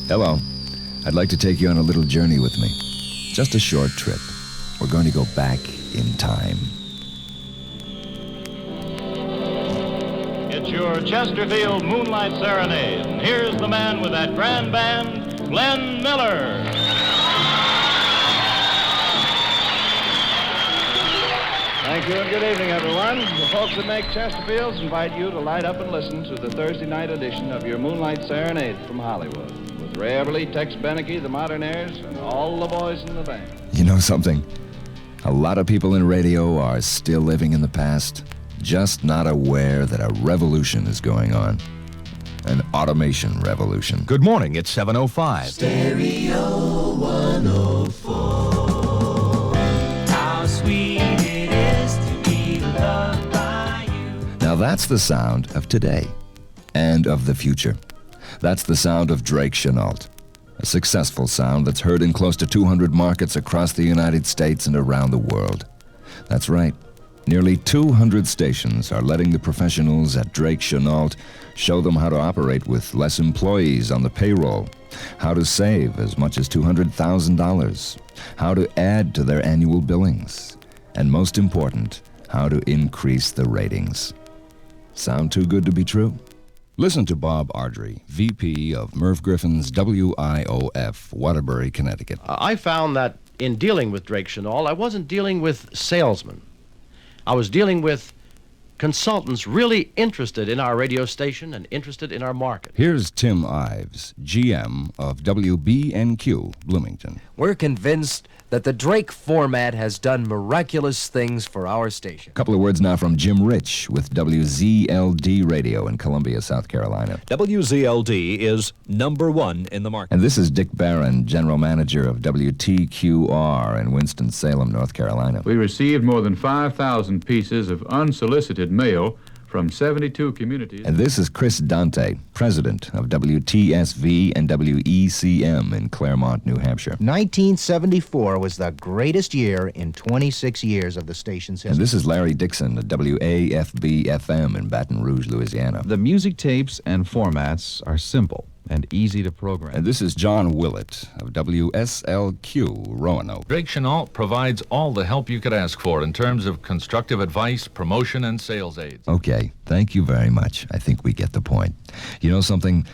Hello. I'd like to take you on a little journey with me. Just a short trip. We're going to go back in time. It's your Chesterfield Moonlight Serenade. And here's the man with that grand band, Glenn Miller. Thank you and good evening, everyone. The folks that make Chesterfields invite you to light up and listen to the Thursday night edition of your Moonlight Serenade from Hollywood with Ray Everly, Tex Beneke, the Modernaires, and all the boys in the band. You know something? A lot of people in radio are still living in the past, just not aware that a revolution is going on. An automation revolution. Good morning, it's 7:05. Stereo 104. How sweet it is to be loved by you. Now that's the sound of today and of the future. That's the sound of Drake-Chenault, a successful sound that's heard in close to 200 markets across the United States and around the world. That's right. Nearly 200 stations are letting the professionals at Drake-Chenault show them how to operate with less employees on the payroll, how to save as much as $200,000, how to add to their annual billings, and most important, how to increase the ratings. Sound too good to be true? Listen to Bob Ardrey, VP of Merv Griffin's WIOF, Waterbury, Connecticut. I found that in dealing with Drake-Chenault, I wasn't dealing with salesmen. I was dealing with consultants really interested in our radio station and interested in our market. Here's Tim Ives, GM of WBNQ, Bloomington. We're convinced that the Drake format has done miraculous things for our station. A couple of words now from Jim Rich with WZLD Radio in Columbia, South Carolina. WZLD is #1 in the market. And this is Dick Barron, General Manager of WTQR in Winston-Salem, North Carolina. We received more than 5,000 pieces of unsolicited mail from 72 communities. And this is Chris Dante, President of WTSV and WECM in Claremont, New Hampshire. 1974 was the greatest year in 26 years of the station's history. And this is Larry Dixon at WAFB-FM in Baton Rouge, Louisiana. The music tapes and formats are simple and easy to program. And this is John Willett of WSLQ, Roanoke. Drake-Chenault provides all the help you could ask for in terms of constructive advice, promotion, and sales aids. Okay, thank you very much. I think we get the point. You know something?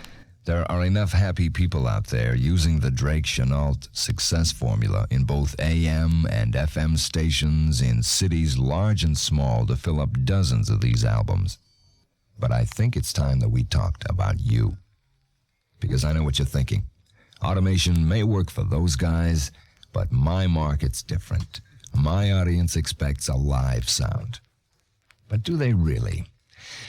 There are enough happy people out there using the Drake-Chenault success formula in both AM and FM stations in cities large and small to fill up dozens of these albums. But I think it's time that we talked about you. Because I know what you're thinking. Automation may work for those guys, but my market's different. My audience expects a live sound. But do they really?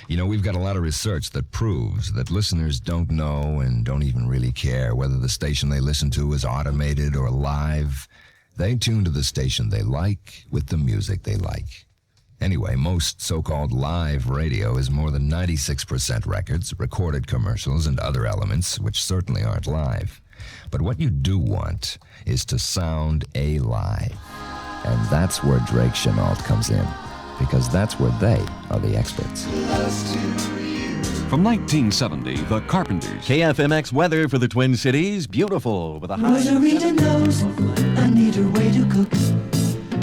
You know, we've got a lot of research that proves that listeners don't know and don't even really care whether the station they listen to is automated or live. They tune to the station they like with the music they like. Anyway, most so-called live radio is more than 96% records, recorded commercials, and other elements, which certainly aren't live. But what you do want is to sound alive. And that's where Drake-Chenault comes in, because that's where they are the experts. From 1970, the Carpenters. KFMX weather for the Twin Cities, beautiful with a high... Rosarita knows I need her way to cook.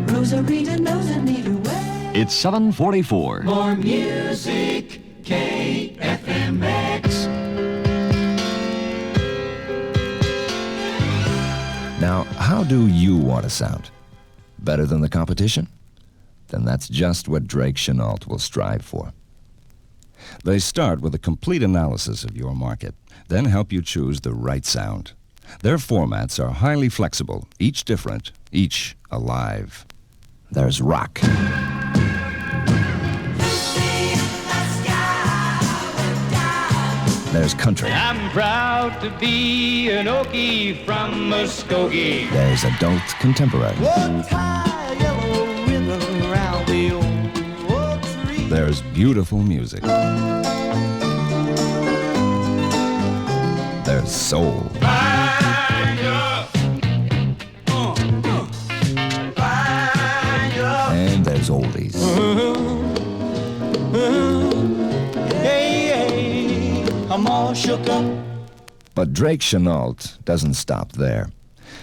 Rosarita knows I need her way. It's 7:44. More music, KFMX. Now, how do you want to sound? Better than the competition? Then that's just what Drake-Chenault will strive for. They start with a complete analysis of your market, then help you choose the right sound. Their formats are highly flexible, each different, each alive. There's rock. There's country. I'm proud to be an Okie from Muskogee. There's adult contemporary. There's beautiful music. There's soul. And there's oldies. Hey, I'm all shook up But Drake-Chenault doesn't stop there.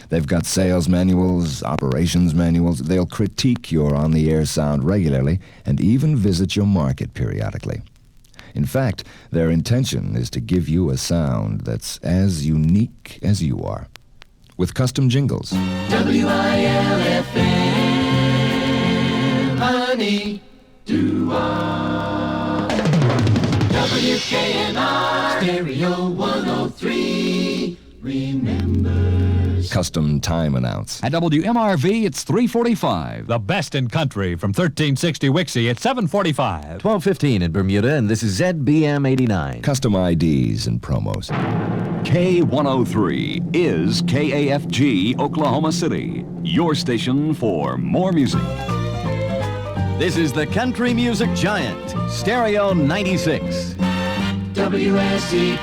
They've got sales manuals, operations manuals. They'll critique your on-the-air sound regularly and even visit your market periodically. In fact, their intention is to give you a sound that's as unique as you are, with custom jingles. WILFM, honey, do-ah. WKNR, Stereo 103, remembers. Custom time announce. At WMRV, it's 3:45. The best in country from 1360 Wixie at 7:45. 12:15 in Bermuda, and this is ZBM 89. Custom IDs and promos. K103 is KAFG Oklahoma City, your station for more music. This is the country music giant, Stereo 96. WSEK.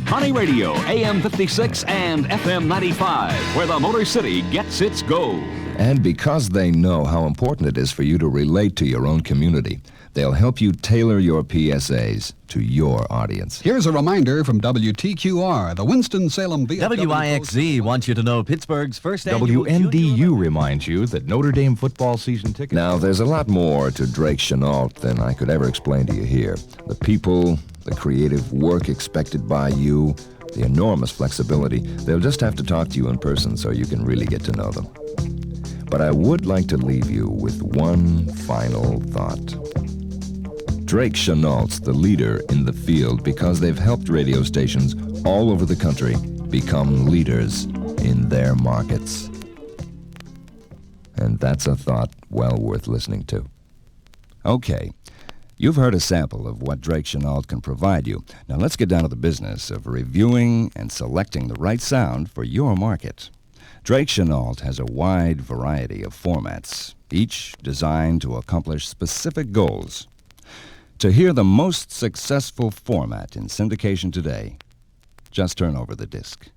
Honey Radio, AM 56 and FM 95, where the Motor City gets its go. And because they know how important it is for you to relate to your own community, they'll help you tailor your PSAs to your audience. Here's a reminder from WTQR, the Winston-Salem VFW. WIXZ wants you to know Pittsburgh's first annual WNDU reminds you that Notre Dame football season tickets... Now, there's a lot more to Drake-Chenault than I could ever explain to you here. The people, the creative work expected by you, the enormous flexibility. They'll just have to talk to you in person so you can really get to know them. But I would like to leave you with one final thought. Drake-Chenault's the leader in the field because they've helped radio stations all over the country become leaders in their markets. And that's a thought well worth listening to. Okay, you've heard a sample of what Drake-Chenault can provide you. Now let's get down to the business of reviewing and selecting the right sound for your market. Drake-Chenault has a wide variety of formats, each designed to accomplish specific goals. To hear the most successful format in syndication today, just turn over the disc.